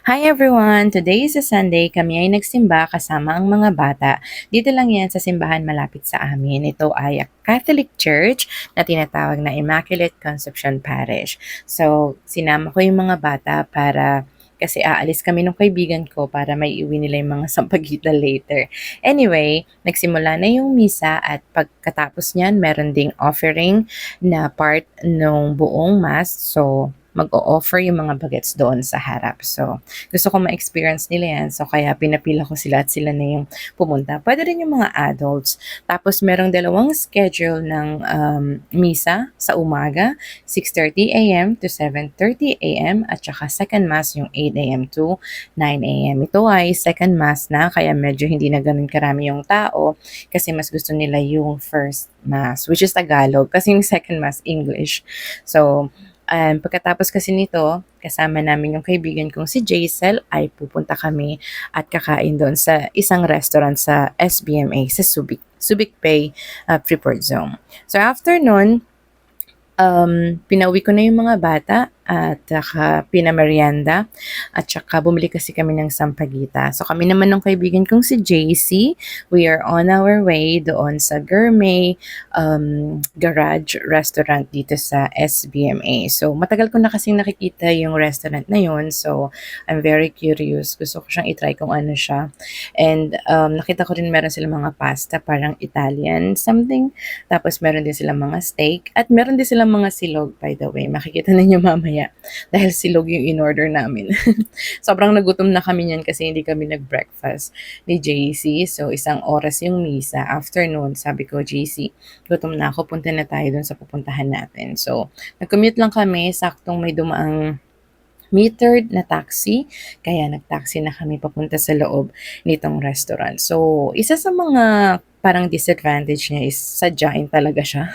Hi everyone! Today is a Sunday. Kami ay nagsimba kasama ang mga bata. Dito lang yan sa simbahan malapit sa amin. Ito ay a Catholic Church na tinatawag na Immaculate Conception Parish. So, sinama ko yung mga bata kasi aalis kami ng kaibigan ko para may iwi nila yung mga sampagita later. Anyway, nagsimula na yung misa at pagkatapos niyan, meron ding offering na part ng buong mass. So, mag-o-offer yung mga bagets doon sa harap. So, gusto ko ma-experience nila yan. So, kaya pinapila ko sila at sila na yung pumunta. Pwede rin yung mga adults. Tapos, merong dalawang schedule ng misa sa umaga, 6:30 a.m. to 7:30 a.m. at saka second mass yung 8 a.m. to 9 a.m. Ito ay second mass na, kaya medyo hindi na ganun karami yung tao kasi mas gusto nila yung first mass, which is Tagalog, kasi yung second mass, English. So, pagkatapos kasi nito, kasama namin yung kaibigan kong si Jaisel, ay pupunta kami at kakain doon sa isang restaurant sa SBMA, sa Subic Bay, Freeport Zone. So after nun, pinauwi ko na yung mga bata at saka pinamerienda at saka bumili kasi kami ng sampagita. So kami naman ng kaibigan kong si JC, we are on our way doon sa Gourmet Garage Restaurant dito sa SBMA. So matagal ko na kasing nakikita yung restaurant na yun, so I'm very curious. Gusto ko siyang itry kung ano siya. And nakita ko rin meron silang mga pasta, parang Italian something. Tapos meron din silang mga steak at meron din silang mga silog, by the way. Makikita ninyo mamaya dahil silog yung in-order namin. Sobrang nagutom na kami niyan kasi hindi kami nag-breakfast ni JC. So, isang oras yung misa. Afternoon, sabi ko, JC, gutom na ako. Punta na tayo dun sa pupuntahan natin. So, nag-commute lang kami. Saktong may dumaang metered na taxi. Kaya nag-taxi na kami papunta sa loob nitong restaurant. So, isa sa mga parang disadvantage niya is sadyain talaga siya.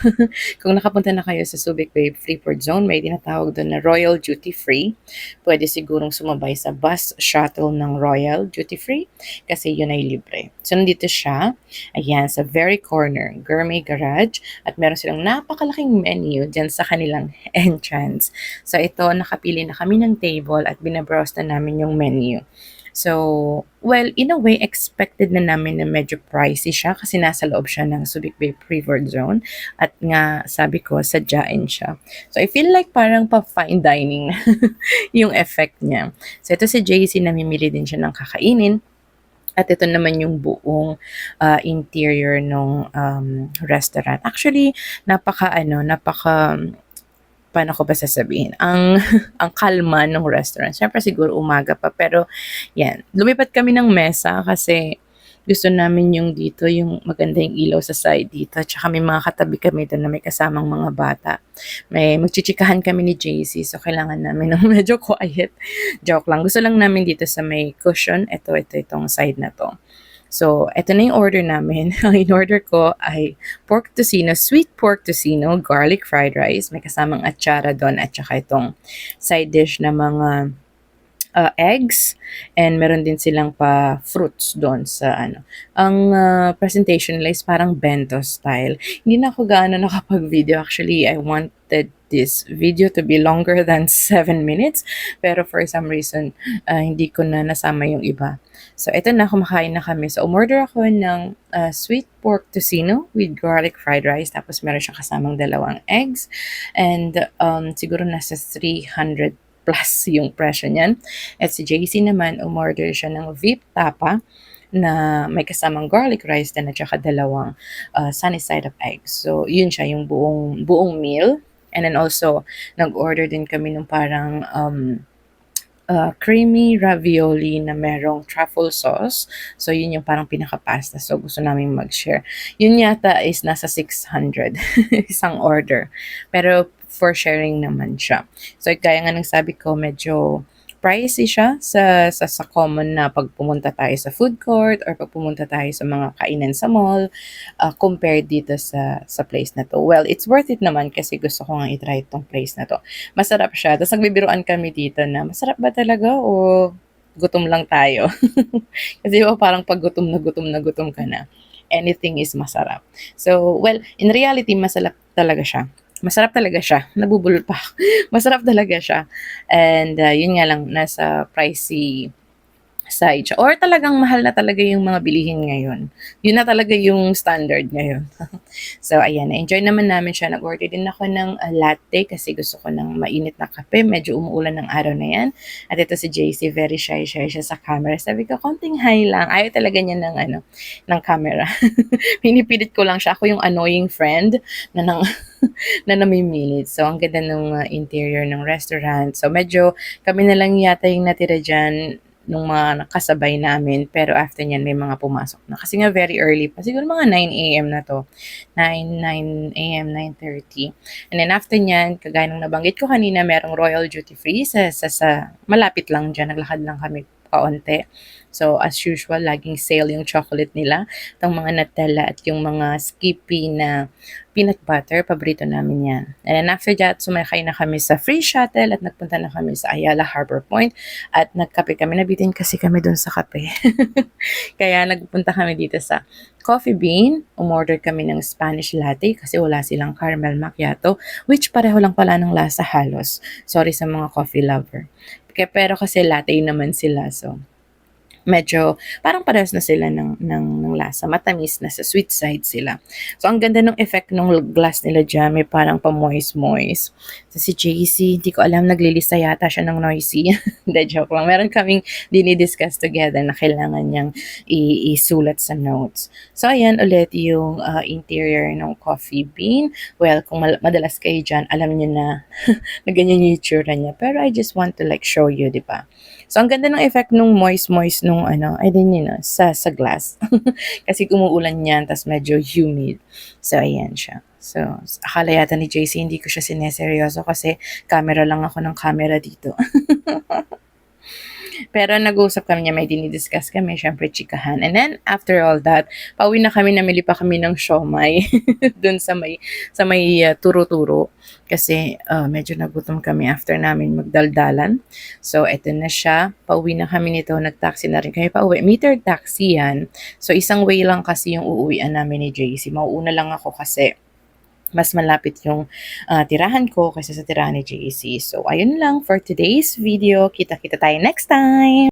Kung nakapunta na kayo sa Subic Bay Freeport Zone, may tinatawag doon na Royal Duty Free. Pwede sigurong sumabay sa bus shuttle ng Royal Duty Free kasi yun ay libre. So, nandito siya, ayan, sa very corner, Gourmet Garage, at meron silang napakalaking menu dyan sa kanilang entrance. So, ito, nakapili na kami ng table at binabrowse na namin yung menu. So, well, in a way, expected na namin na medyo pricey siya kasi nasa loob siya ng Subic Bay Freeport Zone at nga, sabi ko, sadyain siya. So, I feel like parang pa-fine dining yung effect niya. So, ito si JC, namimili din siya ng kakainin. At ito naman yung buong interior ng restaurant. Actually, napaka paano ko ba sasabihin, ang kalma ng restaurant. Siyempre siguro umaga pa, pero yan. Lumipat kami ng mesa kasi gusto namin yung dito, yung maganda yung ilaw sa side dito. Tsaka may mga katabi kami doon na may kasamang mga bata. May magchichikahan kami ni JC, so kailangan namin ng medyo quiet. Joke lang. Gusto lang namin dito sa may cushion. Itong side na to. So, eto na yung order namin. Ang in-order ko ay pork tocino, sweet pork tocino, garlic fried rice, may kasamang atsara doon at saka itong side dish na mga eggs, and meron din silang pa fruits doon sa ano. Ang presentation nila is parang bento style. Hindi na ako gaano nakapag-video. Actually, I wanted this video to be longer than 7 minutes, pero for some reason, hindi ko na nasama yung iba. So, ito na, kumakain na kami. So, umorder ako ng sweet pork tocino with garlic fried rice. Tapos, meron siyang kasamang dalawang eggs. And siguro nasa 300 plus yung presyo niyan. At si JC naman, umorder siya ng VIP tapa na may kasamang garlic rice din at saka dalawang sunny side up eggs. So, yun siya, yung buong meal. And then also, nag-order din kami ng parang creamy ravioli na merong truffle sauce. So, yun yung parang pinaka-pasta. So, gusto namin mag-share. Yun yata is nasa 600 isang order. Pero, for sharing naman siya. So, kaya nga nang sabi ko, medyo pricey siya sa common na pag pumunta tayo sa food court or pag pumunta tayo sa mga kainan sa mall compared dito sa place na to. Well, it's worth it naman kasi gusto ko nga i-try itong place na to. Masarap siya. Tapos nagbibiruan kami dito na masarap ba talaga o gutom lang tayo? Kasi parang pag gutom na gutom ka na, anything is masarap. So, well, in reality, masarap talaga siya. masarap talaga siya. Nabubulol pa ako. Masarap talaga siya. And yun nga lang, nasa pricey side siya. Or talagang mahal na talaga yung mga bilihin ngayon. Yun na talaga yung standard ngayon. So, ayan, na-enjoy naman namin siya. Nag-order din ako ng latte kasi gusto ko ng mainit na kape. Medyo umuulan ng araw na yan. At ito si JC, very shy siya sa camera. Sabi ko, konting high lang. Ayaw talaga niya ng, ng camera. Pinipilit ko lang siya. Ako yung annoying friend na nang na namimilit. So, ang ganda ng interior ng restaurant. So, medyo kami na lang yata yung natira dyan nung mga nakasabay namin. Pero after nyan, may mga pumasok na. Kasi nga very early pa. Siguro mga 9 a.m. na to. 9 a.m., 9:30. And then after nyan, kagaya ng nabanggit ko kanina, merong Royal Duty Free sa malapit lang dyan. Naglakad lang kami kaunti. So, as usual, laging sale yung chocolate nila. Itong mga Nutella at yung mga Skippy na peanut butter, paborito namin yan. And then after that, sumakay na kami sa free shuttle at nagpunta na kami sa Ayala Harbor Point at nagkape kami. Nabitin kasi kami dun sa kape. Kaya nagpunta kami dito sa Coffee Bean. Umorder kami ng Spanish latte kasi wala silang caramel macchiato, which pareho lang pala ng lasa halos. Sorry sa mga coffee lover. Pero kasi latte naman sila, so medyo parang parehas na sila ng lasa. Matamis na sa sweet side sila. So, ang ganda ng effect ng glass nila dyan. May parang pa-moist-moist. So, si JC, hindi ko alam, naglilista yata siya ng noisy. Hindi, joke lang. Meron kaming dinidiscuss together na kailangan niyang isulat sa notes. So, ayan ulit yung interior ng Coffee Bean. Well, kung madalas kayo dyan, alam niyo na na ganyan yung itsura niya. Pero I just want to like show you, di ba? So, ang ganda ng effect nung moist-moist nung I don't know, sa glass. Kasi umuulan yan, tas medyo humid. So, ayan siya. So, akala yata ni JC hindi ko siya sineseryoso kasi camera lang ako ng camera dito. Pero nag-uusap kami niya, may dinidiscuss kami, syempre chikahan. And then, after all that, pauwi na kami, namili pa kami ng siomay dun sa may turo-turo. Kasi medyo nagutom kami after namin magdaldalan. So, eto na siya. Pauwi na kami nito, nag-taxi na rin kami pauwi. Meter taxi yan. So, isang way lang kasi yung uuwian namin ni JC. Mauuna lang ako kasi mas malapit yung tirahan ko kaysa sa tirahan ni JC. So, ayun lang for today's video. Kita-kita tayo next time!